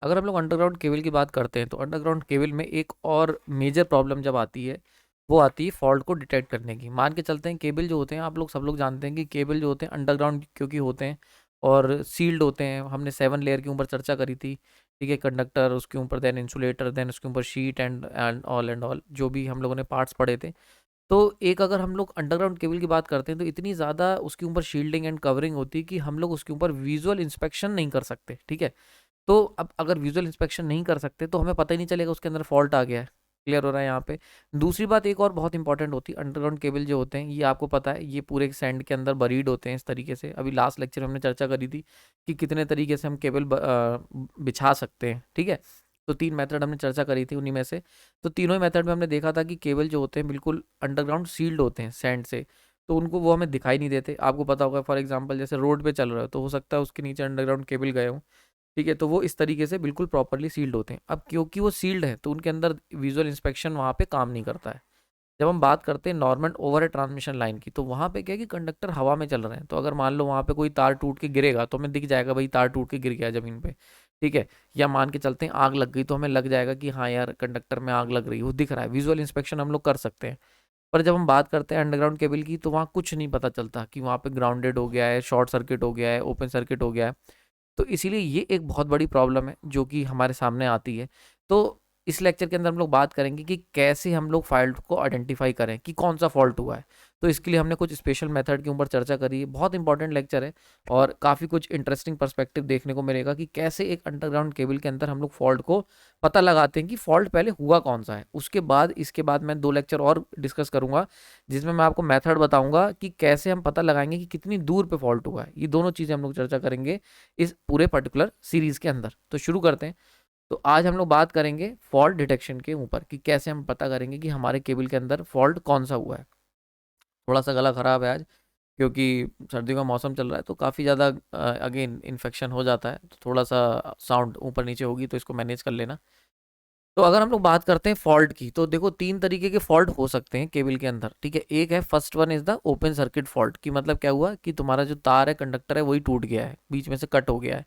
अगर हम लोग अंडरग्राउंड केबल की बात करते हैं तो अंडरग्राउंड केबल में एक और मेजर प्रॉब्लम जब आती है वो आती है फॉल्ट को डिटेक्ट करने की। मान के चलते हैं केबल जो होते हैं, आप लोग सब लोग जानते हैं कि केबल जो होते हैं अंडरग्राउंड क्योंकि होते हैं और सील्ड होते हैं। हमने 7 लेयर के ऊपर चर्चा करी थी, ठीक है, कंडक्टर, उसके ऊपर देन इंसुलेटर, देन उसके ऊपर शीट एंड ऑल जो भी हम लोगों ने पार्ट्स पढ़े थे। तो एक अगर हम लोग अंडरग्राउंड केबल की बात करते हैं तो इतनी ज़्यादा उसके ऊपर शील्डिंग एंड कवरिंग होती है कि हम लोग उसके ऊपर विजुअल इंस्पेक्शन नहीं कर सकते, ठीक है। तो अब अगर विजुअल इंस्पेक्शन नहीं कर सकते तो हमें पता ही नहीं चलेगा उसके अंदर फॉल्ट आ गया है। क्लियर हो रहा है यहाँ पे। दूसरी बात एक और बहुत इंपॉर्टेंट होती है, अंडरग्राउंड केबल जो होते हैं ये आपको पता है ये पूरे सैंड के अंदर बरीड होते हैं इस तरीके से। अभी लास्ट लेक्चर में हमने चर्चा करी थी कि कितने तरीके से हम केबल बिछा सकते हैं, ठीक है। तो 3 मेथड हमने चर्चा करी थी उन्हीं में से। तो तीनों ही मेथड में हमने देखा था कि केबल जो होते हैं बिल्कुल अंडरग्राउंड सील्ड होते हैं सैंड से, तो उनको वो हमें दिखाई नहीं देते। आपको पता होगा फॉर एग्जांपल जैसे रोड पे चल रहा है तो हो सकता है उसके नीचे अंडरग्राउंड केबल गए हों, ठीक है। तो वो इस तरीके से बिल्कुल प्रॉपरली सील्ड होते हैं। अब क्योंकि वो सील्ड है तो उनके अंदर विजुअल इंस्पेक्शन वहाँ पे काम नहीं करता है। जब हम बात करते हैं नॉर्मल ओवरहेड ट्रांसमिशन लाइन की तो वहाँ पे क्या है कि कंडक्टर हवा में चल रहे हैं, तो अगर मान लो वहाँ पे कोई तार टूट के गिरेगा तो हमें दिख जाएगा भाई तार टूट के गिर गया ज़मीन पे, ठीक है। या मान के चलते हैं आग लग गई तो हमें लग जाएगा कि हाँ यार कंडक्टर में आग लग रही है, वो दिख रहा है, विजुअल इंस्पेक्शन हम लोग कर सकते हैं। पर जब हम बात करते हैं अंडरग्राउंड केबल की तो वहाँ कुछ नहीं पता चलता कि वहाँ पे ग्राउंडेड हो गया है, शॉर्ट सर्किट हो गया है, ओपन सर्किट हो गया है। तो इसीलिए ये एक बहुत बड़ी प्रॉब्लम है जो कि हमारे सामने आती है। तो इस लेक्चर के अंदर हम लोग बात करेंगे कि कैसे हम लोग फॉल्ट को आइडेंटिफाई करें कि कौन सा फॉल्ट हुआ है। तो इसके लिए हमने कुछ स्पेशल मेथड के ऊपर चर्चा करी है। बहुत इंपॉर्टेंट लेक्चर है और काफ़ी कुछ इंटरेस्टिंग पर्सपेक्टिव देखने को मिलेगा कि कैसे एक अंडरग्राउंड केबल के अंदर हम लोग फॉल्ट को पता लगाते हैं कि फॉल्ट पहले हुआ कौन सा है। उसके बाद इसके बाद मैं 2 लेक्चर और डिस्कस करूंगा जिसमें मैं आपको मेथड बताऊंगा कि कैसे हम पता लगाएंगे कि कितनी दूर पे फॉल्ट हुआ है। ये दोनों चीज़ें हम लोग चर्चा करेंगे इस पूरे पर्टिकुलर सीरीज के अंदर। तो शुरू करते हैं। तो आज हम लोग बात करेंगे फॉल्ट डिटेक्शन के ऊपर कि कैसे हम पता करेंगे कि हमारे केबल के अंदर फॉल्ट कौन सा हुआ है। थोड़ा सा गला खराब है आज क्योंकि सर्दियों का मौसम चल रहा है तो काफ़ी ज़्यादा अगेन इन्फेक्शन हो जाता है, तो थोड़ा सा साउंड ऊपर नीचे होगी तो इसको मैनेज कर लेना। तो अगर हम लोग बात करते हैं फॉल्ट की तो देखो 3 तरीके के फॉल्ट हो सकते हैं केबल के अंदर, ठीक है। एक है first one is the open circuit fault की मतलब क्या हुआ कि तुम्हारा जो तार है कंडक्टर है वही टूट गया है, बीच में से कट हो गया है।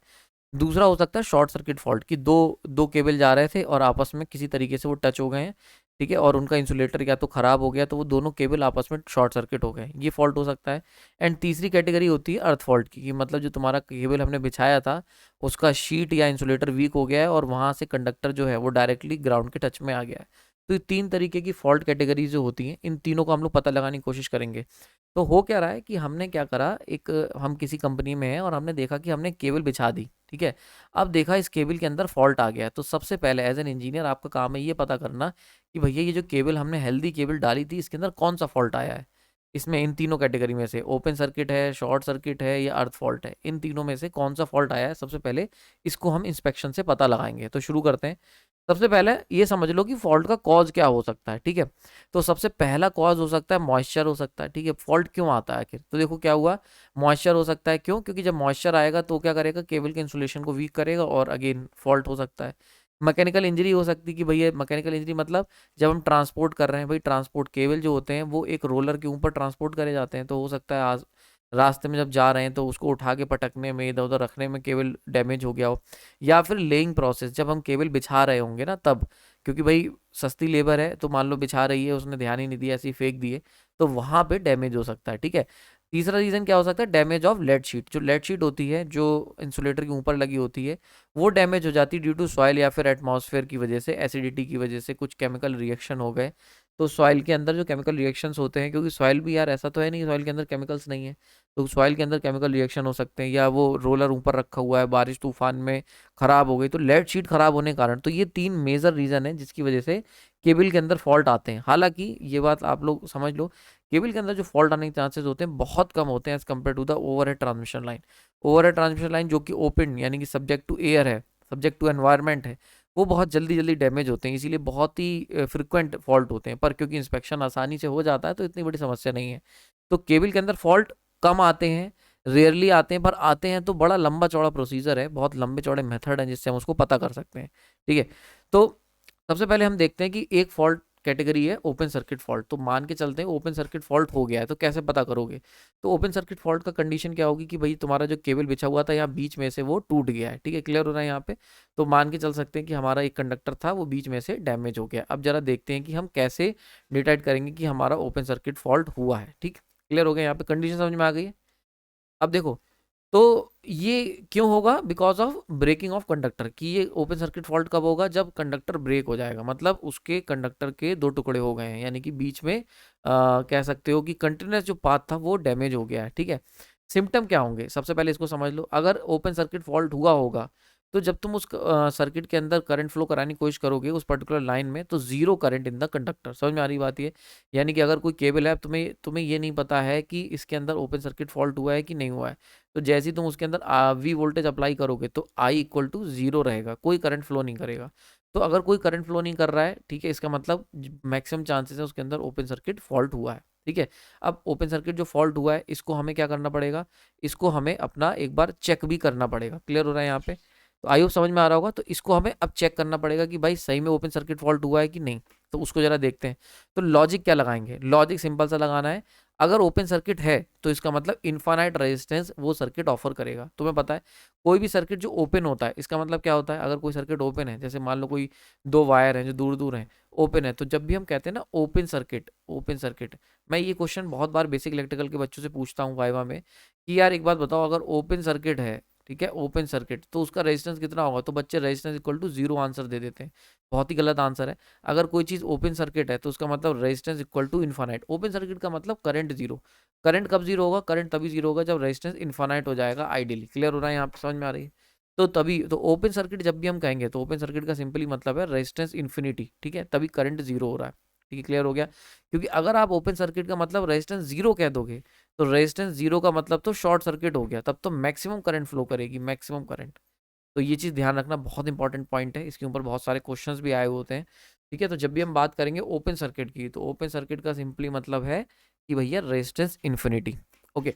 दूसरा हो सकता है शॉर्ट सर्किट फॉल्ट कि दो दो केबल जा रहे थे और आपस में किसी तरीके से वो टच हो गए हैं, ठीक है, और उनका इंसुलेटर या तो खराब हो गया तो वो दोनों केबल आपस में शॉर्ट सर्किट हो गए, ये फॉल्ट हो सकता है। एंड तीसरी कैटेगरी होती है अर्थ फॉल्ट की कि मतलब जो तुम्हारा केबल हमने बिछाया था उसका शीट या इंसुलेटर वीक हो गया है और वहाँ से कंडक्टर जो है वो डायरेक्टली ग्राउंड के टच में आ गया है। तो ये 3 तरीके की फॉल्ट कैटेगरीज जो होती हैं इन तीनों को हम लोग पता लगाने की कोशिश करेंगे। तो हो क्या रहा है कि हमने क्या करा, एक हम किसी कंपनी में हैं और हमने देखा कि हमने केबल बिछा दी, ठीक है। अब देखा इस केबल के अंदर फॉल्ट आ गया है तो सबसे पहले एज एन इंजीनियर आपका काम है ये पता करना कि भैया ये जो केबल हमने हेल्दी केबल डाली थी इसके अंदर कौन सा फॉल्ट आया है। इसमें इन तीनों कैटेगरी में से ओपन सर्किट है, शॉर्ट सर्किट है या अर्थ फॉल्ट है, इन तीनों में से कौन सा फॉल्ट आया है सबसे पहले इसको हम इंस्पेक्शन से पता लगाएंगे। तो शुरू करते हैं। सबसे पहले ये समझ लो कि फॉल्ट का कॉज क्या हो सकता है, ठीक है। तो सबसे पहला कॉज हो सकता है मॉइस्चर हो सकता है, ठीक है। फॉल्ट क्यों आता है आखिर, तो देखो क्या हुआ, मॉइस्चर हो सकता है। क्यों? क्योंकि जब मॉइस्चर आएगा तो क्या करेगा, केबल के इंसुलेशन को वीक करेगा और अगेन फॉल्ट हो सकता है। मैकेनिकल इंजरी हो सकती है कि भैया मैकेनिकल इंजरी मतलब जब हम ट्रांसपोर्ट कर रहे हैं, भाई ट्रांसपोर्ट केबल जो होते हैं वो एक रोलर के ऊपर ट्रांसपोर्ट करे जाते हैं, तो हो सकता है आज रास्ते में जब जा रहे हैं तो उसको उठा के पटकने में इधर उधर रखने में केबल डैमेज हो गया हो। या फिर लेइंग प्रोसेस जब हम केबल बिछा रहे होंगे ना तब, क्योंकि भाई सस्ती लेबर है तो मान लो बिछा रही है उसने ध्यान ही नहीं दिया ऐसे ही फेंक दिए, तो वहां पे डैमेज हो सकता है, ठीक है। तीसरा रीजन क्या हो सकता है, डैमेज ऑफ लेड शीट। जो लेड शीट होती है जो इंसुलेटर के ऊपर लगी होती है वो डैमेज हो जाती है ड्यू टू सॉइल या फिर एटमॉस्फेयर की वजह से, एसिडिटी की वजह से कुछ केमिकल रिएक्शन हो गए। तो सॉइल के अंदर जो केमिकल रिएक्शंस होते हैं, क्योंकि सॉइल भी यार ऐसा तो है नहीं सॉइल के अंदर केमिकल्स नहीं है, तो सॉइल के अंदर केमिकल रिएक्शन हो सकते हैं। या वो रोलर ऊपर रखा हुआ है बारिश तूफान में खराब हो गई तो लेड शीट खराब होने के कारण। तो ये 3 मेजर रीजन है जिसकी वजह से केबल के अंदर फॉल्ट आते हैं। हालांकि ये बात आप लोग समझ लो, केबल के अंदर जो फॉल्ट आने के चांसेस होते हैं बहुत कम होते हैं as compare to the overhead transmission line. Overhead transmission line जो कि ओपन यानी कि सब्जेक्ट टू एयर है, सब्जेक्ट टू एनवायरनमेंट है, वो बहुत जल्दी जल्दी डैमेज होते हैं, इसीलिए बहुत ही फ्रिक्वेंट फॉल्ट होते हैं। पर क्योंकि इंस्पेक्शन आसानी से हो जाता है तो इतनी बड़ी समस्या नहीं है। तो केबल के अंदर फॉल्ट कम आते हैं, रेयरली आते हैं, पर आते हैं तो बड़ा लंबा चौड़ा प्रोसीजर है, बहुत लंबे चौड़े मेथड हैं जिससे हम उसको पता कर सकते हैं, ठीक है। तो सबसे पहले हम देखते हैं कि एक फॉल्ट कैटेगरी है ओपन सर्किट फॉल्ट। तो मान के चलते हैं ओपन सर्किट फॉल्ट हो गया है, तो कैसे पता करोगे? तो ओपन सर्किट फॉल्ट का कंडीशन क्या होगी कि भाई तुम्हारा जो केबल बिछा हुआ था यहाँ बीच में से वो टूट गया है, ठीक है, क्लियर हो रहा है यहाँ पे। तो मान के चल सकते हैं कि हमारा एक कंडक्टर था वो बीच में से डैमेज हो गया। अब जरा देखते हैं कि हम कैसे डिसाइड करेंगे कि हमारा ओपन सर्किट फॉल्ट हुआ है, ठीक, क्लियर हो गया यहाँ पे, कंडीशन समझ में आ गई है। अब देखो, तो ये क्यों होगा? Because of breaking of conductor. कि ये ओपन सर्किट फॉल्ट कब होगा? जब कंडक्टर ब्रेक हो जाएगा, मतलब उसके कंडक्टर के दो टुकड़े हो गए हैं, यानी कि बीच में कह सकते हो कि कंटिन्यूस जो पाथ था वो डैमेज हो गया है, ठीक है। सिम्टम क्या होंगे? सबसे पहले इसको समझ लो। अगर ओपन सर्किट फॉल्ट हुआ होगा तो जब तुम उस सर्किट के अंदर करंट फ्लो कराने की कोशिश करोगे उस पर्टिकुलर लाइन में, तो zero current in the conductor. समझ में आ रही बात ये? यानी कि अगर कोई केबल है, तुम्हें तुम्हें ये नहीं पता है कि इसके अंदर ओपन सर्किट फॉल्ट हुआ है कि नहीं हुआ है, तो जैसे ही तुम उसके अंदर वी वोल्टेज अप्लाई करोगे तो आई इक्वल टू जीरो रहेगा, कोई करंट फ्लो नहीं करेगा। तो अगर कोई करंट फ्लो नहीं कर रहा है, ठीक है, इसका मतलब मैक्सिमम चांसेस है उसके अंदर ओपन सर्किट फॉल्ट हुआ है, ठीक है। अब ओपन सर्किट जो फॉल्ट हुआ है इसको हमें क्या करना पड़ेगा? इसको हमें अपना एक बार चेक भी करना पड़ेगा, क्लियर हो रहा है यहाँ पे? तो आई होप समझ में आ रहा होगा। तो इसको हमें अब चेक करना पड़ेगा कि भाई सही में ओपन सर्किट फॉल्ट हुआ है कि नहीं। तो उसको जरा देखते हैं। तो लॉजिक क्या लगाएंगे? लॉजिक सिंपल सा लगाना है। अगर ओपन सर्किट है तो इसका मतलब इनफाइनाइट रेजिस्टेंस वो सर्किट ऑफर करेगा। तुम्हें पता है कोई भी सर्किट जो ओपन होता है इसका मतलब क्या होता है? अगर कोई सर्किट ओपन है, जैसे मान लो कोई दो वायर हैं जो दूर दूर हैं, ओपन है, तो जब भी हम कहते हैं ना ओपन सर्किट, ओपन सर्किट, मैं ये क्वेश्चन बहुत बार बेसिक इलेक्ट्रिकल के बच्चों से पूछता हूँ वाइवा में कि यार एक बात बताओ, अगर ओपन सर्किट है, ठीक है, ओपन सर्किट, तो उसका रेजिस्टेंस कितना होगा? तो बच्चे resistance equal to zero answer दे देते हैं। बहुत ही गलत आंसर है। अगर कोई चीज ओपन सर्किट है तो उसका मतलब resistance equal to infinite. Open circuit का मतलब करंट जीरो। करंट कब जीरो होगा? करंट तभी जीरो होगा जब रेजिस्टेंस इनफाइनाइट हो जाएगा आइडियली। क्लियर हो रहा है यहाँ पे? समझ में आ रही है? तो तभी तो ओपन सर्किट जब भी हम कहेंगे तो ओपन सर्किट का सिंपली मतलब है रेजिस्टेंस इन्फिनिटी, ठीक है, तभी करंट जीरो हो रहा है, ठीक है, क्लियर हो गया। क्योंकि अगर आप ओपन सर्किट का मतलब रेजिस्टेंस जीरो कह दोगे तो रेजिस्टेंस जीरो का मतलब तो शॉर्ट सर्किट हो गया, तब तो मैक्सिमम करंट फ्लो करेगी, मैक्सिमम करंट। तो ये चीज़ ध्यान रखना, बहुत इंपॉर्टेंट पॉइंट है, इसके ऊपर बहुत सारे क्वेश्चंस भी आए होते हैं, ठीक है। तो जब भी हम बात करेंगे ओपन सर्किट की तो ओपन सर्किट का सिंपली मतलब है कि भैया रेजिस्टेंस इन्फिनिटी। ओके,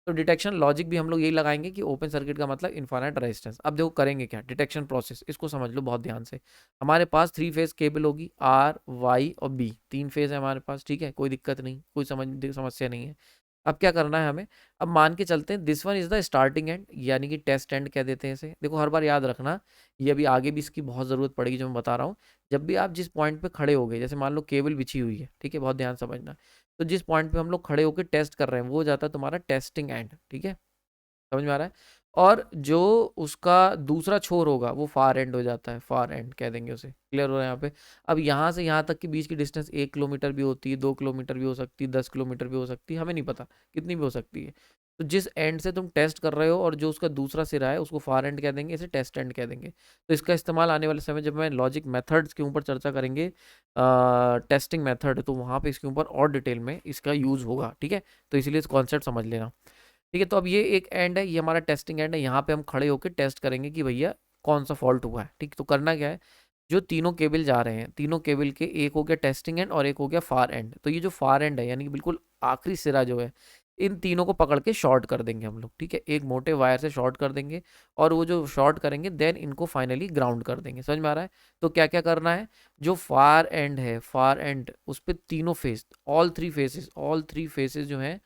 तो डिटेक्शन लॉजिक भी हम लोग यही लगाएंगे कि ओपन सर्किट का मतलब इनफाइनाइट रेजिस्टेंस। अब देखो करेंगे क्या डिटेक्शन प्रोसेस, इसको समझ लो बहुत ध्यान से। हमारे पास थ्री फेज केबल होगी, आर वाई और बी, तीन फेज है हमारे पास, ठीक है, कोई दिक्कत नहीं, कोई समस्या नहीं है। अब क्या करना है हमें? अब मान के चलते हैं this one is the starting and, यानी कि टेस्ट एंड कह देते हैं इसे। देखो हर बार याद रखना, ये अभी आगे भी इसकी बहुत ज़रूरत पड़ेगी जो मैं बता रहा हूँ। जब भी आप जिस पॉइंट पे खड़े हो गए, जैसे मान लो केबल बिछी हुई है, ठीक है, बहुत ध्यान समझना, तो जिस पॉइंट पे हम लोग खड़े होकर टेस्ट कर रहे हैं वो हो जाता है तुम्हारा टेस्टिंग एंड, ठीक है, समझ में आ रहा है। और जो उसका दूसरा छोर होगा वो फार एंड हो जाता है, फार एंड कह देंगे उसे, क्लियर हो रहा है यहाँ पे। अब यहाँ से यहाँ तक के बीच की डिस्टेंस 1 किलोमीटर भी होती है, 2 किलोमीटर भी हो सकती है, 10 किलोमीटर भी हो सकती है, हमें नहीं पता कितनी भी हो सकती है। तो जिस एंड से तुम टेस्ट कर रहे हो और जो उसका दूसरा सिरा है उसको फार एंड कह देंगे, इसे टेस्ट एंड कह देंगे। तो इसका इस्तेमाल आने वाले समय जब मैं लॉजिक मेथड्स के ऊपर चर्चा करेंगे, टेस्टिंग मेथड, तो वहाँ पे इसके ऊपर और डिटेल में इसका यूज़ होगा, ठीक है। तो इसीलिए इस कॉन्सेप्ट समझ लेना, ठीक है। तो अब ये एक एंड है, ये हमारा टेस्टिंग एंड है, यहाँ पे हम खड़े होकर टेस्ट करेंगे कि भैया कौन सा फॉल्ट हुआ है, ठीक। तो करना क्या है, जो तीनों केबल जा रहे हैं, तीनों केबल के एक हो गया टेस्टिंग एंड और एक हो गया फार एंड। तो ये जो फार एंड है यानी कि बिल्कुल आखिरी सिरा जो है, इन तीनों को पकड़ के शॉर्ट कर देंगे हम लोग, ठीक है, एक मोटे वायर से शॉर्ट कर देंगे। और वो जो शॉर्ट करेंगे देन इनको फाइनली ग्राउंड कर देंगे। समझ में आ रहा है? तो क्या क्या करना है, जो फार एंड है, फार एंड, उस पर तीनों फेस, ऑल थ्री फेसेस जो हैं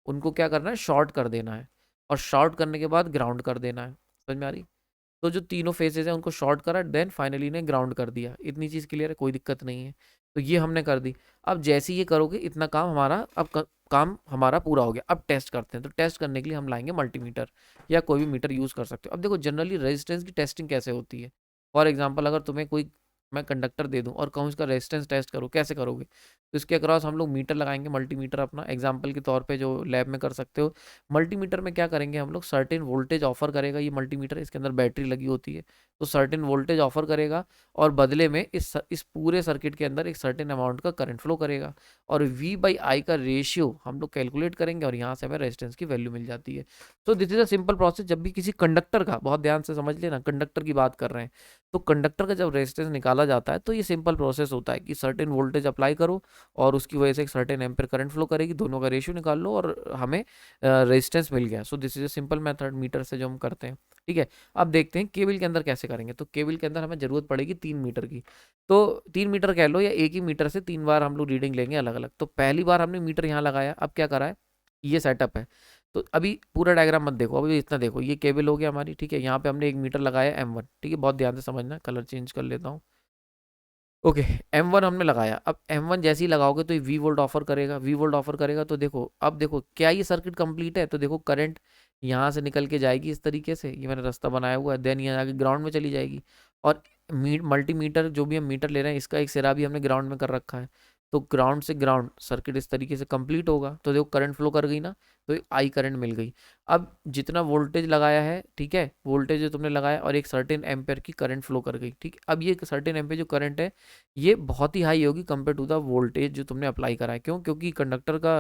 उनको क्या करना है, शॉर्ट कर देना है। और शॉर्ट करने के बाद ग्राउंड कर देना है। समझ में आ रही? तो जो तीनों फेजेस हैं उनको शॉर्ट करा देन फाइनली ने ग्राउंड कर दिया। इतनी चीज़ क्लियर है, कोई दिक्कत नहीं है। तो ये हमने कर दी। अब जैसे ये करोगे इतना काम हमारा, अब काम हमारा पूरा हो गया। अब टेस्ट करते हैं। तो टेस्ट करने के लिए हम लाएंगे मल्टीमीटर या कोई भी मीटर यूज़ कर सकते हो। अब देखो जनरली रेजिस्टेंस की टेस्टिंग कैसे होती है। फॉर एग्जाम्पल अगर तुम्हें कोई, मैं कंडक्टर दे दूं और कहूँ इसका रेजिस्टेंस टेस्ट करो, कैसे करोगे? तो इसके अक्रॉस हम लोग मीटर लगाएंगे, मल्टीमीटर अपना एग्जाम्पल के तौर पे जो लैब में कर सकते हो। मल्टीमीटर में क्या करेंगे हम लोग, सर्टेन वोल्टेज ऑफर करेगा ये मल्टीमीटर, इसके अंदर बैटरी लगी होती है, तो सर्टेन वोल्टेज ऑफर करेगा और बदले में इस पूरे सर्किट के अंदर एक सर्टेन अमाउंट का करंट फ्लो करेगा। और V/I का रेशियो हम लोग कैलकुलेट करेंगे और यहाँ से हमें रेजिस्टेंस की वैल्यू मिल जाती है। तो this is a simple process. जब भी किसी कंडक्टर का, बहुत ध्यान से समझ लेना, कंडक्टर की बात कर रहे हैं, तो कंडक्टर का जब रेजिस्टेंस निकाला जाता है तो ये सिंपल प्रोसेस होता है कि सर्टेन वोल्टेज अप्लाई करो और उसकी वजह से एक सर्टेन एम्पीयर करंट फ्लो करेगी, दोनों का रेशियो निकाल लो और हमें रेजिस्टेंस मिल गया। So this is a simple method meter से जो हम करते हैं, ठीक है। अब देखते हैं केबल के अंदर कैसे करेंगे। तो केबल के अंदर हमें ज़रूरत पड़ेगी 3 मीटर की। तो 3 मीटर कह लो या एक ही मीटर से 3 बार हम लोग रीडिंग लेंगे अलग अलग। तो पहली बार हमने मीटर यहाँ लगाया, अब क्या करा है, ये सेटअप है। तो अभी पूरा डायग्राम मत देखो, अभी इतना देखो, ये केबल हो गया हमारी, ठीक है। यहाँ पे हमने 1 मीटर लगाया M1, ठीक है, बहुत ध्यान से समझना। कलर चेंज कर लेता हूँ। ओके, M1 हमने लगाया। अब M1 जैसे ही लगाओगे तो ये V वोल्ट ऑफर करेगा, V वोल्ट ऑफर करेगा। तो देखो, अब देखो क्या ये सर्किट कंप्लीट है। तो देखो करंट यहाँ से निकल के जाएगी इस तरीके से, ये मैंने रास्ता बनाया हुआ है, देन यहाँ आगे ग्राउंड में चली जाएगी। और मल्टीमीटर जो भी हम मीटर ले रहे हैं, इसका एक सिरा भी हमने ग्राउंड में कर रखा है। तो ग्राउंड से ग्राउंड सर्किट इस तरीके से कंप्लीट होगा। तो देखो करंट फ्लो कर गई ना, तो आई करंट मिल गई। अब जितना वोल्टेज लगाया है, ठीक है, वोल्टेज जो तुमने लगाया और एक सर्टेन एम्पेयर की करंट फ्लो कर गई, ठीक। अब ये सर्टेन एम्पेयर जो करंट है, ये बहुत ही हाई होगी कंपेयर टू द वोल्टेज जो तुमने अप्लाई करा है। क्यों? क्योंकि कंडक्टर का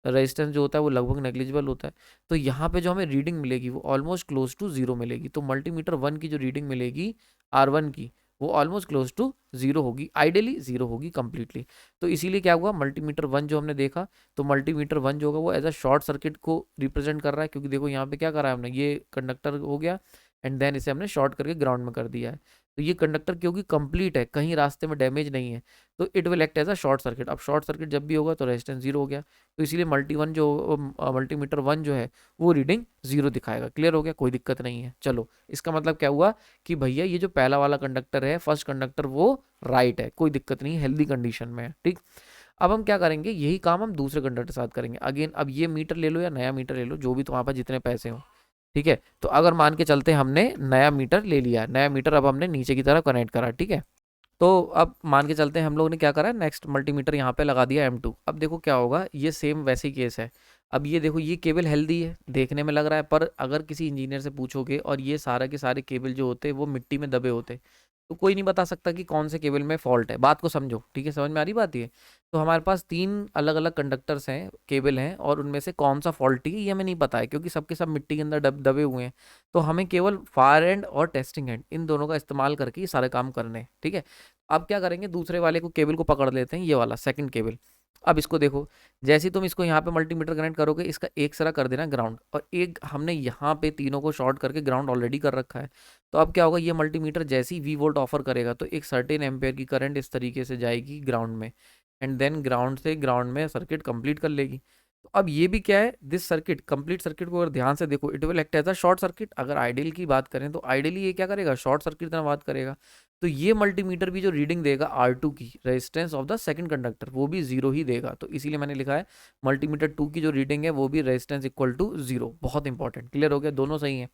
रेजिस्टेंस जो होता है वो लगभग नेग्लिजिबल होता है। तो यहाँ पे जो हमें रीडिंग मिलेगी वो ऑलमोस्ट क्लोज टू जीरो मिलेगी। तो मल्टीमीटर 1 की जो रीडिंग मिलेगी R1 की, वो ऑलमोस्ट क्लोज टू जीरो होगी, आइडियली जीरो होगी कंप्लीटली। तो इसीलिए क्या हुआ, मल्टीमीटर 1 जो हमने देखा, तो मल्टीमीटर 1 जो होगा वो एज अ शॉर्ट सर्किट को रिप्रेजेंट कर रहा है। क्योंकि देखो यहाँ पे क्या करा है हमने, ये कंडक्टर हो गया एंड देन इसे हमने शॉर्ट करके ग्राउंड में कर दिया है। तो ये कंडक्टर क्योंकि कंप्लीट है, कहीं रास्ते में डैमेज नहीं है, तो it will act as a short circuit. अब शॉर्ट सर्किट जब भी होगा तो रेजिस्टेंस जीरो हो गया। तो इसीलिए मल्टीमीटर 1 जो है वो रीडिंग जीरो दिखाएगा। क्लियर हो गया, कोई दिक्कत नहीं है। चलो, इसका मतलब क्या हुआ कि भैया ये जो पहला वाला कंडक्टर है, फर्स्ट कंडक्टर, वो राइट है, कोई दिक्कत नहीं, हेल्दी कंडीशन में है, ठीक। अब हम क्या करेंगे, यही काम हम दूसरे कंडक्टर के साथ करेंगे। अगेन, अब ये मीटर ले लो या नया मीटर ले लो, जो भी तुम्हारे पास जितने पैसे हो, ठीक है। तो अगर मान के चलते हमने नया मीटर ले लिया, नया मीटर अब हमने नीचे की तरफ कनेक्ट करा, ठीक है। तो अब मान के चलते हैं हम लोगों ने क्या करा, नेक्स्ट मल्टीमीटर यहाँ पे लगा दिया M2। अब देखो क्या होगा, ये सेम वैसे ही केस है। अब ये देखो, ये केबल हेल्दी है, देखने में लग रहा है, पर अगर किसी इंजीनियर से पूछोगे और ये सारा के सारे केबल जो होते हैं वो मिट्टी में दबे होते, तो कोई नहीं बता सकता कि कौन से केबल में फॉल्ट है। बात को समझो, ठीक है, समझ में आ रही बात ये। तो हमारे पास 3 अलग अलग कंडक्टर्स हैं, केबल हैं, और उनमें से कौन सा फॉल्टी है ये हमें नहीं पता है, क्योंकि सबके सब मिट्टी के अंदर दबे हुए हैं। तो हमें केवल फार एंड और टेस्टिंग एंड, इन दोनों का इस्तेमाल करके ये सारे काम करने हैं, ठीक है। अब क्या करेंगे, दूसरे वाले को केबल को पकड़ लेते हैं, ये वाला सेकंड केबल। अब इसको देखो, जैसे ही तुम इसको यहाँ पे मल्टीमीटर कनेक्ट करोगे, इसका एक सिरा कर देना ग्राउंड, और एक हमने यहाँ पे तीनों को शॉर्ट करके ग्राउंड ऑलरेडी कर रखा है। तो अब क्या होगा, ये मल्टीमीटर जैसे ही V वोल्ट ऑफर करेगा तो एक सर्टेन एम्पेयर की करंट इस तरीके से जाएगी ग्राउंड में, एंड देन ग्राउंड से ग्राउंड में सर्किट कंप्लीट कर लेगी। तो अब ये भी क्या है, दिस सर्किट, कंप्लीट सर्किट को अगर ध्यान से देखो, it will act as a short circuit. अगर आइडियल की बात करें तो आइडियली ये क्या करेगा, शॉर्ट सर्किट तरह बात करेगा। तो ये मल्टीमीटर भी जो रीडिंग देगा R2 की, resistance of the second conductor, वो भी जीरो ही देगा। तो इसीलिए मैंने लिखा है मल्टीमीटर 2 की जो रीडिंग है वो भी रेजिस्टेंस इक्वल टू जीरो। बहुत इंपॉर्टेंट, क्लियर हो गया, दोनों सही है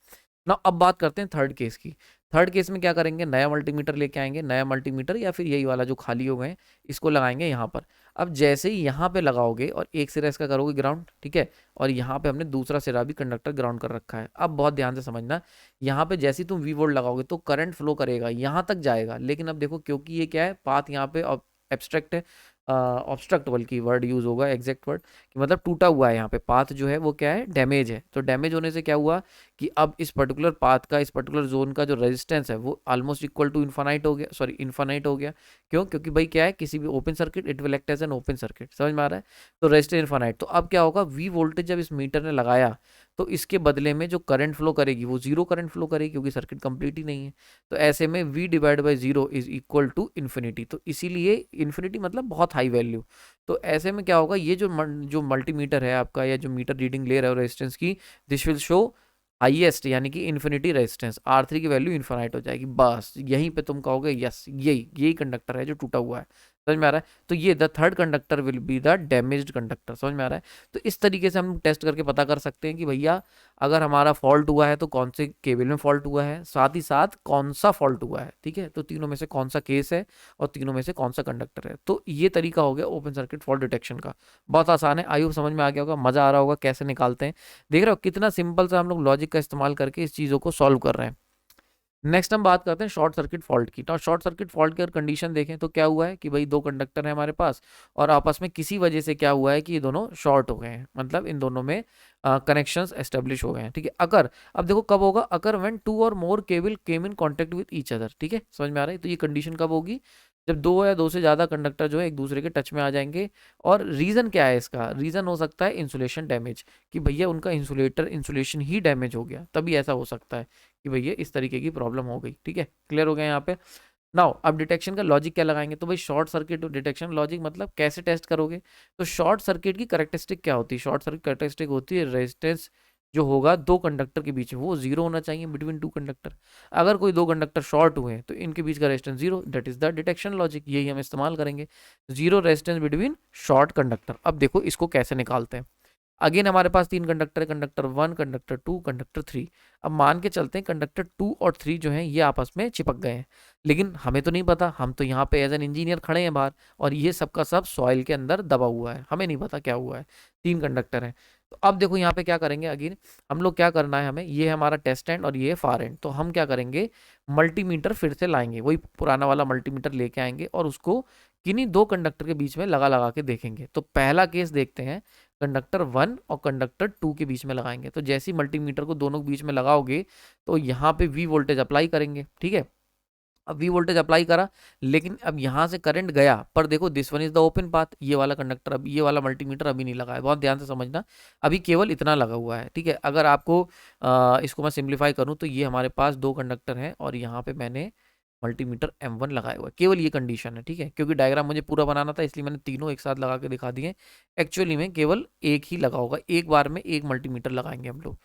ना। अब बात करते हैं थर्ड केस की। थर्ड केस में क्या करेंगे, नया मल्टीमीटर लेके आएंगे, नया मल्टीमीटर या फिर यही वाला जो खाली हो गए हैं, इसको लगाएंगे यहाँ पर। अब जैसे ही यहाँ पे लगाओगे और एक सिरा इसका करोगे ग्राउंड, ठीक है, और यहाँ पे हमने दूसरा सिरा भी कंडक्टर ग्राउंड कर रखा है। अब बहुत ध्यान से समझना, यहाँ पे जैसे ही तुम V वोल्ट लगाओगे तो करंट फ्लो करेगा, यहाँ तक जाएगा। लेकिन अब देखो, क्योंकि ये क्या है, पाथ यहाँ पे एब्स्ट्रैक्ट है, ऑब्स्ट्रक्ट बल्कि वर्ड यूज होगा, एग्जैक्ट वर्ड, कि मतलब टूटा हुआ है। यहाँ पे पाथ जो है वो क्या है, डैमेज है। तो डैमेज होने से क्या हुआ कि अब इस पर्टिकुलर पाथ का, इस पर्टिकुलर जोन का जो रेजिस्टेंस है वो ऑलमोस्ट इक्वल टू इन्फानाइट हो गया, सॉरी इन्फानाइट हो गया। क्यों? क्योंकि भाई क्या है, किसी भी open circuit it will act as an open circuit, समझ में आ रहा है। तो रेजिस्टेंस इन्फानाइट। तो अब क्या होगा, V वोल्टेज जब इस मीटर ने लगाया तो इसके बदले में जो करंट फ्लो करेगी वो जीरो करंट फ्लो करेगी, क्योंकि सर्किट कंप्लीट ही नहीं है। तो ऐसे में V divide by zero is equal to infinity. तो इसीलिए इन्फिनिटी मतलब बहुत हाई वैल्यू। तो ऐसे में क्या होगा, ये जो मल्टीमीटर है आपका, या जो मीटर रीडिंग ले रहा है रेजिस्टेंस की, दिस विल शो हाईएस्ट, यानी कि इन्फिनिटी रेजिस्टेंस, R3 की वैल्यू इन्फिनाइट हो जाएगी। बस यहीं पे तुम कहोगे यस, यही कंडक्टर है जो टूटा हुआ है। समझ में आ रहा है। तो ये the third conductor will be the damaged conductor. समझ में आ रहा है। तो इस तरीके से हम टेस्ट करके पता कर सकते हैं कि भैया अगर हमारा फॉल्ट हुआ है तो कौन से केबल में फॉल्ट हुआ है, साथ ही साथ कौन सा फॉल्ट हुआ है, ठीक है। तो तीनों में से कौन सा केस है और तीनों में से कौन सा कंडक्टर है। तो ये तरीका हो गया ओपन सर्किट फॉल्ट डिटेक्शन का। बहुत आसान है, आई होप समझ में आ गया होगा, मजा आ रहा होगा कैसे निकालते हैं। देख रहे हो कितना सिंपल सा हम लोग लॉजिक का इस्तेमाल करके इस चीजों को सॉल्व कर रहे हैं। नेक्स्ट हम बात करते हैं शॉर्ट सर्किट फॉल्ट की। तो शॉर्ट सर्किट फॉल्ट की अगर कंडीशन देखें तो क्या हुआ है कि भाई 2 कंडक्टर है हमारे पास, और आपस में किसी वजह से क्या हुआ है कि ये दोनों शॉर्ट हो गए हैं, मतलब इन दोनों में कनेक्शंस एस्टेब्लिश हो गए हैं, ठीक है। अगर, अब देखो कब होगा, अगर व्हेन 2 और more cable came in contact with each other, ठीक है, समझ में आ रहा है। तो ये कंडीशन कब होगी, जब 2 या 2 से ज्यादा कंडक्टर जो है एक दूसरे के टच में आ जाएंगे। और रीजन क्या है इसका, रीजन हो सकता है इंसुलेशन डैमेज, कि भैया उनका इंसुलेशन ही डैमेज हो गया, तभी ऐसा हो सकता है। कि भैया इस तरीके की प्रॉब्लम हो गई। ठीक है, क्लियर हो गया यहाँ पे। नाउ अब डिटेक्शन का लॉजिक क्या लगाएंगे, तो भाई शॉर्ट सर्किट डिटेक्शन लॉजिक मतलब कैसे टेस्ट करोगे। तो शॉर्ट सर्किट की कैरेक्टरिस्टिक क्या होती है, शॉर्ट सर्किट कैरेक्टरिस्टिक होती है रेजिस्टेंस जो होगा दो कंडक्टर के बीच में वो जीरो होना चाहिए बिटवीन टू कंडक्टर। अगर कोई दो कंडक्टर शॉर्ट हुए हैं तो इनके बीच का resistance zero, that is the detection logic, यही हम इस्तेमाल करेंगे, zero resistance between short conductor. अब देखो इसको कैसे निकालते हैं। अगेन हमारे पास तीन कंडक्टर है, कंडक्टर 1, कंडक्टर 2, कंडक्टर 3। अब मान के चलते हैं कंडक्टर 2 और 3 जो हैं ये आपस में चिपक गए हैं, लेकिन हमें तो नहीं पता, हम तो यहाँ पे एज एन इंजीनियर खड़े हैं बाहर और ये सबका सब सॉइल के अंदर दबा हुआ है, हमें नहीं पता क्या हुआ है, तीन कंडक्टर हैं। तो अब देखो यहाँ पे क्या करेंगे, अगेन हम लोग क्या करना है, हमें ये है हमारा टेस्ट एंड और ये है फार एंड। तो हम क्या करेंगे, मल्टीमीटर फिर से लाएंगे, वही पुराना वाला मल्टीमीटर लेके आएंगे और उसको किन्हीं दो कंडक्टर के बीच में लगा लगा के देखेंगे। तो पहला केस देखते हैं, कंडक्टर 1 और कंडक्टर 2 के बीच में लगाएंगे। तो जैसे ही मल्टीमीटर को दोनों के बीच में लगाओगे तो यहाँ पे वी वोल्टेज अप्लाई करेंगे। ठीक है, अब वी वोल्टेज अप्लाई करा, लेकिन अब यहाँ से करंट गया, पर देखो this one is the open path, ये वाला कंडक्टर अब ये वाला मल्टीमीटर अभी नहीं लगा है, बहुत ध्यान से समझना, अभी केवल इतना लगा हुआ है। ठीक है, अगर आपको इसको मैं सिंप्लीफाई करूँ तो ये हमारे पास दो कंडक्टर हैं और यहाँ पे मैंने मल्टीमीटर M1 लगाया हुआ है, केवल ये कंडीशन है। ठीक है, क्योंकि डायग्राम मुझे पूरा बनाना था इसलिए मैंने तीनों एक साथ लगा के दिखा दिए, एक्चुअली में केवल एक ही लगा होगा, एक बार में एक मल्टीमीटर लगाएंगे हम लोग।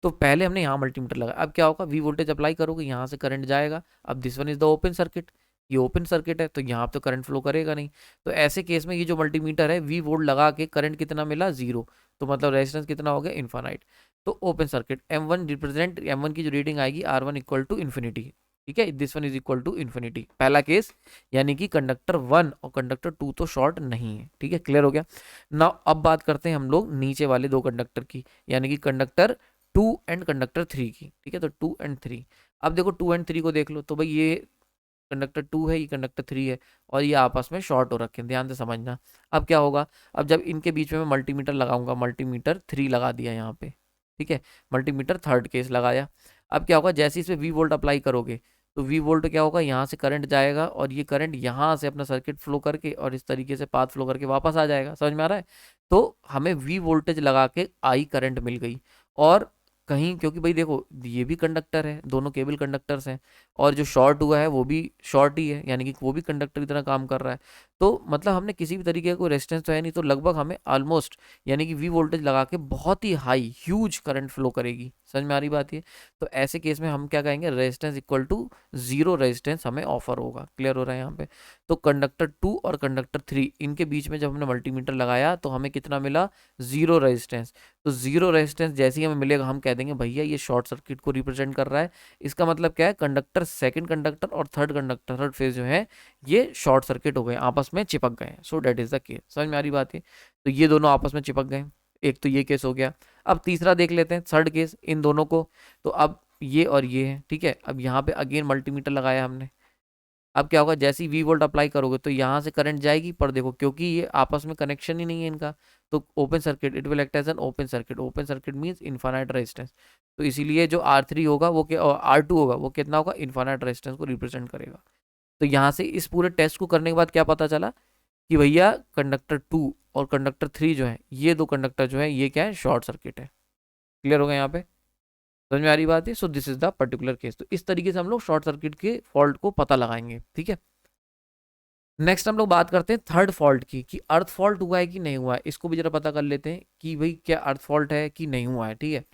तो पहले हमने यहाँ मल्टीमीटर लगाया, अब क्या होगा, वी वोल्टेज अप्लाई करोगे, यहाँ से करंट जाएगा। अब this one is the open circuit, ये ओपन सर्किट है तो यहाँ तो करंट फ्लो करेगा नहीं। तो ऐसे केस में ये जो मल्टीमीटर है वी वोल्ट लगा के करंट कितना मिला, जीरो, तो मतलब रेजिस्टेंस कितना हो गया, इन्फानाइट। तो open circuit M1 represent, M1 की जो रीडिंग आएगी R1 इक्वल टू इन्फिनिटी। ठीक है, this one is equal to infinity, पहला केस, यानी कि कंडक्टर 1 और कंडक्टर 2 तो शॉर्ट नहीं है। ठीक है, क्लियर हो गया। नाउ अब बात करते हैं हम लोग नीचे वाले दो कंडक्टर की, यानी कि कंडक्टर 2 एंड कंडक्टर 3 की। ठीक है, तो 2 एंड 3, अब देखो 2 एंड 3 को देख लो, तो भाई ये कंडक्टर 2 है, ये कंडक्टर 3 है और ये आपस में शॉर्ट हो रखे हैं, ध्यान से समझना। अब क्या होगा, अब जब इनके बीच में मैं मल्टीमीटर लगाऊंगा, मल्टीमीटर 3 लगा दिया यहाँ पे। ठीक है, मल्टीमीटर थर्ड केस लगाया। अब क्या होगा, जैसे इसमें वी वोल्ट अप्लाई करोगे तो वी वोल्ट क्या होगा, यहाँ से करंट जाएगा और ये करंट यहाँ से अपना सर्किट फ्लो करके और इस तरीके से पाथ फ्लो करके वापस आ जाएगा, समझ में आ रहा है। तो हमें वी वोल्टेज लगा के आई करंट मिल गई। और कहीं, क्योंकि भाई देखो ये भी कंडक्टर है, दोनों केबल कंडक्टर्स हैं और जो शॉर्ट हुआ है वो भी शॉर्ट ही है, यानी कि वो भी कंडक्टर की तरह काम कर रहा है। तो मतलब हमने किसी भी तरीके का कोई रेजिस्टेंस तो है नहीं, तो लगभग हमें ऑलमोस्ट यानी कि वी वोल्टेज लगा के बहुत ही हाई ह्यूज करंट फ्लो करेगी, समझ में आ रही बात ये। तो ऐसे केस में हम क्या कहेंगे, resistance equal to zero resistance हमें ऑफर होगा, क्लियर हो रहा है यहाँ पे। तो कंडक्टर 2 और कंडक्टर 3 इनके बीच में जब हमने मल्टीमीटर लगाया तो हमें कितना मिला, जीरो रेजिस्टेंस। तो जीरो रेजिस्टेंस जैसे ही हमें मिलेगा हम कह देंगे भैया ये शॉर्ट सर्किट को रिप्रेजेंट कर रहा है। इसका मतलब क्या है, कंडक्टर सेकंड कंडक्टर और थर्ड कंडक्टर, थर्ड फेज जो है ये शॉर्ट सर्किट हो गए, आपस में चिपक गए। So that is the case, समझ में आ रही बात है। तो ये दोनों आपस में चिपक गए, एक तो ये केस हो गया। अब तीसरा देख लेते हैं, थर्ड केस इन दोनों को। तो अब ये और ये है, ठीक है। अब यहाँ पे अगेन मल्टीमीटर लगाया हमने। अब क्या होगा, जैसे ही वी वोल्ट अप्लाई करोगे तो यहाँ से करंट जाएगी, पर देखो क्योंकि ये आपस में कनेक्शन ही नहीं है इनका, तो open circuit, it will act as an open circuit. Open circuit means infinite resistance. तो इसीलिए जो R3 होगा वो क्या, R2 होगा वो कितना होगा, इनफाइनाइट रेजिस्टेंस को रिप्रेजेंट करेगा। तो यहाँ से इस पूरे टेस्ट को करने के बाद क्या पता चला कि भैया कंडक्टर 2 और कंडक्टर 3 जो है, ये दो कंडक्टर जो है ये क्या है, शॉर्ट सर्किट है। क्लियर हो गया यहाँ पे, समझ में आ रही बात है। सो this is the particular case. तो इस तरीके से हम लोग शॉर्ट सर्किट के फॉल्ट को पता लगाएंगे, ठीक है। नेक्स्ट हम लोग बात करते हैं थर्ड फॉल्ट की, कि अर्थ फॉल्ट हुआ है कि नहीं हुआ है। इसको भी जरा पता कर लेते हैं कि भाई क्या अर्थ फॉल्ट है कि नहीं हुआ है, ठीक है।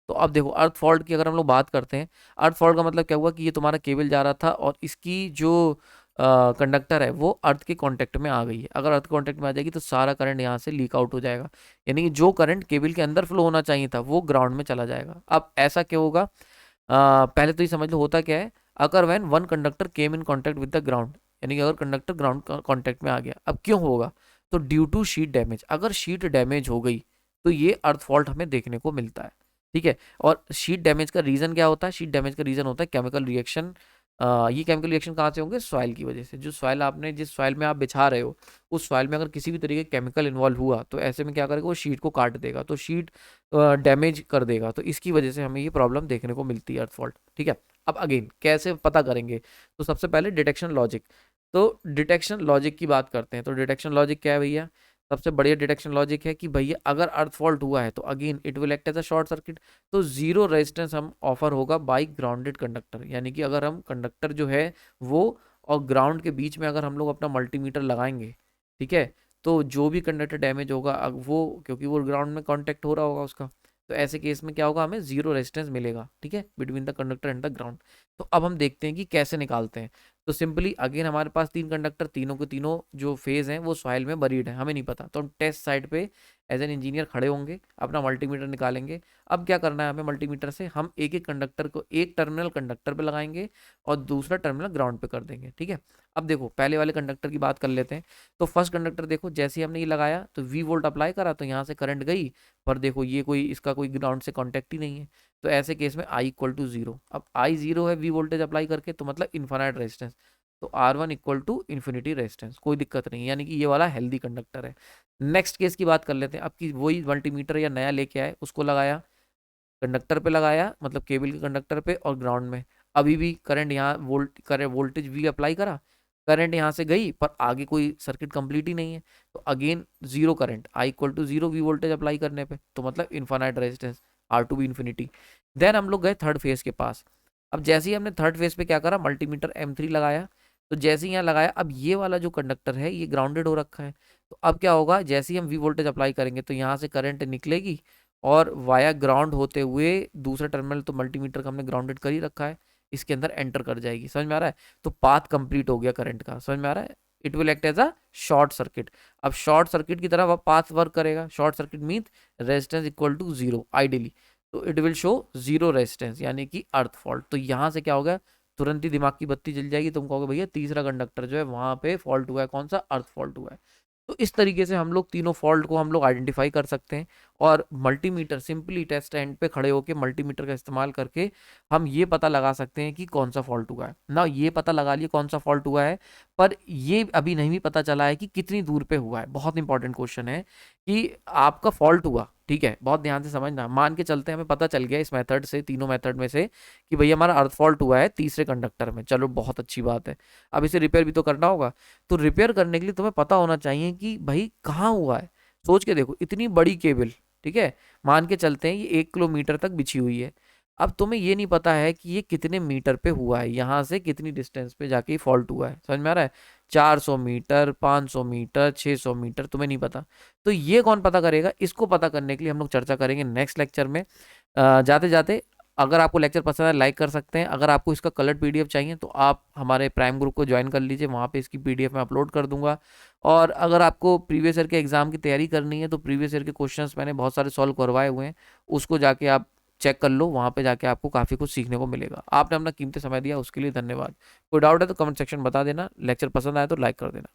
तो अब देखो अर्थ फॉल्ट की अगर हम लोग बात करते हैं, अर्थ फॉल्ट का मतलब क्या हुआ कि ये तुम्हारा केबल जा रहा था और इसकी जो कंडक्टर है वो अर्थ के कांटेक्ट में आ गई है। अगर अर्थ कांटेक्ट में आ जाएगी तो सारा करंट यहाँ से लीक आउट हो जाएगा, यानी कि जो करंट केबल के अंदर फ्लो होना चाहिए था वो ग्राउंड में चला जाएगा। अब ऐसा क्यों होगा, पहले तो ये समझ लो होता क्या है, अगर when one conductor came in contact with the ground, यानी कि अगर कंडक्टर ग्राउंड कांटेक्ट में आ गया। अब क्यों होगा, तो ड्यू टू शीट डैमेज। अगर शीट डैमेज हो गई तो ये अर्थ फॉल्ट हमें देखने को मिलता है, ठीक है। और शीट डैमेज का रीजन क्या होता है, शीट डैमेज का रीजन होता है केमिकल रिएक्शन। ये केमिकल रिएक्शन कहाँ से होंगे, सॉइल की वजह से। जो सॉइल आपने, जिस सॉइल में आप बिछा रहे हो उस सॉइल में अगर किसी भी तरीके का केमिकल इन्वॉल्व हुआ तो ऐसे में क्या करेगा, वो शीट को काट देगा, तो शीट डैमेज कर देगा। तो इसकी वजह से हमें ये प्रॉब्लम देखने को मिलती है, अर्थ फॉल्ट, ठीक है। अब अगेन कैसे पता करेंगे, तो सबसे पहले डिटेक्शन लॉजिक। तो डिटेक्शन लॉजिक की बात करते हैं। तो डिटेक्शन लॉजिक क्या है भैया, सबसे बढ़िया डिटेक्शन लॉजिक है कि भैया अगर अर्थ फॉल्ट हुआ है तो again it will act as a short circuit, तो जीरो रेजिस्टेंस हम ऑफर होगा बाई ग्राउंडेड कंडक्टर, यानी कि अगर हम कंडक्टर जो है वो और ग्राउंड के बीच में अगर हम लोग अपना मल्टीमीटर लगाएंगे, ठीक है, तो जो भी कंडक्टर डैमेज होगा वो क्योंकि वो ग्राउंड में कांटेक्ट हो रहा होगा उसका, तो ऐसे केस में क्या होगा, हमें जीरो रेजिस्टेंस मिलेगा, ठीक है, between the conductor and the ground. तो अब हम देखते हैं कि कैसे निकालते हैं। तो सिंपली अगेन हमारे पास 3 कंडक्टर, तीनों के तीनों जो फेज हैं वो सॉइल में बरीड है, हमें नहीं पता, तो हम टेस्ट साइड पे एज एन इंजीनियर खड़े होंगे, अपना मल्टीमीटर निकालेंगे। अब क्या करना है हमें, मल्टीमीटर से हम एक एक कंडक्टर को एक टर्मिनल कंडक्टर पे लगाएंगे और दूसरा टर्मिनल ग्राउंड पे कर देंगे, ठीक है। अब देखो पहले वाले कंडक्टर की बात कर लेते हैं। तो फर्स्ट कंडक्टर देखो, जैसे ही हमने ये लगाया तो वी वोल्ट अप्लाई करा तो यहाँ से करंट गई, पर देखो ये कोई इसका कोई ग्राउंड से कॉन्टेक्ट ही नहीं है, तो ऐसे केस में आई इक्वल टू जीरो। अब आई जीरो है वी वोल्टेज अप्लाई करके, तो मतलब इन्फानाइट रेजिस्टेंस, तो R one equal to infinity resistance, कोई दिक्कत नहीं, यानी कि ये वाला हेल्दी कंडक्टर है। नेक्स्ट केस की बात कर लेते हैं। अब की वही मल्टीमीटर या नया लेके आए, उसको लगाया कंडक्टर पे, लगाया मतलब केबल के कंडक्टर पे और ग्राउंड में, अभी भी करंट यहाँ वोल्टेज वी अप्लाई करा, करंट यहाँ से गई पर आगे कोई सर्किट कंप्लीट ही नहीं है, तो again zero current, I equal to zero V voltage apply करने पे, तो मतलब infinite resistance, R to be infinity. Then हम लोग गए थर्ड फेज के पास। अब जैसे ही हमने थर्ड फेज पे क्या करा, मल्टीमीटर M3 लगाया, तो जैसे ही यहाँ लगाया, अब ये वाला जो कंडक्टर है ये ग्राउंडेड हो रखा है, तो अब क्या होगा, जैसे ही हम वी वोल्टेज अप्लाई करेंगे तो यहाँ से करंट निकलेगी और वाया ग्राउंड होते हुए दूसरा टर्मिनल, तो मल्टीमीटर का हमने ग्राउंडेड कर ही रखा है, इसके अंदर एंटर कर जाएगी, समझ में आ रहा है। तो पाथ कंप्लीट हो गया करंट का, समझ में आ रहा है। It will act as a short circuit. अब शॉर्ट सर्किट की तरह वह पाथ वर्क करेगा, short circuit mean resistance equal to zero ideally, तो it will show zero resistance यानी कि अर्थ फॉल्ट। तो यहाँ से क्या होगा, तुरंत ही दिमाग की बत्ती जल जाएगी, तुम कहोगे भैया तीसरा कंडक्टर जो है वहां पे फॉल्ट हुआ है, कौन सा, अर्थ फॉल्ट हुआ है। तो इस तरीके से हम लोग तीनों फॉल्ट को हम लोग आइडेंटिफाई कर सकते हैं, और मल्टीमीटर सिंपली टेस्ट स्टैंड पे खड़े होकर मल्टीमीटर का इस्तेमाल करके हम ये पता लगा सकते हैं कि कौन सा फॉल्ट हुआ है ना। ये पता लगा लिए कौन सा फॉल्ट हुआ है, पर ये अभी नहीं भी पता चला है कि कितनी दूर पे हुआ है। बहुत इंपॉर्टेंट क्वेश्चन है कि आपका फॉल्ट हुआ, ठीक है, बहुत ध्यान से समझना। मान के चलते हैं हमें पता चल गया इस मेथड से, तीनों मेथड में से, कि भैया हमारा अर्थ फॉल्ट हुआ है तीसरे कंडक्टर में, चलो बहुत अच्छी बात है। अब इसे रिपेयर भी तो करना होगा, तो रिपेयर करने के लिए तुम्हें पता होना चाहिए कि भाई कहाँ हुआ है। सोच के देखो, इतनी बड़ी केबल, ठीक है, मान के चलते हैं ये 1 किलोमीटर तक बिछी हुई है, अब तुम्हें ये नहीं पता है कि ये कितने मीटर पे हुआ है, यहाँ से कितनी डिस्टेंस पे जाके फॉल्ट हुआ है, समझ में आ रहा है। 400 मीटर, 500 मीटर, 600 मीटर, तुम्हें नहीं पता, तो ये कौन पता करेगा। इसको पता करने के लिए हम लोग चर्चा करेंगे नेक्स्ट लेक्चर में। जाते जाते, अगर आपको लेक्चर पसंद है लाइक कर सकते हैं, अगर आपको इसका कलर्ड पीडीएफ चाहिए तो आप हमारे प्राइम ग्रुप को ज्वाइन कर लीजिए, वहाँ पे इसकी पीडीएफ मैं अपलोड कर दूंगा। और अगर आपको प्रीवियस ईयर के एग्जाम की तैयारी करनी है तो प्रीवियस ईयर के क्वेश्चंस मैंने बहुत सारे सॉल्व करवाए हुए हैं, उसको जाके आप चेक कर लो, वहाँ पे जाके आपको काफ़ी कुछ सीखने को मिलेगा। आपने अपना कीमती समय दिया उसके लिए धन्यवाद। कोई डाउट है तो कमेंट सेक्शन बता देना, लेक्चर पसंद आया तो लाइक कर देना।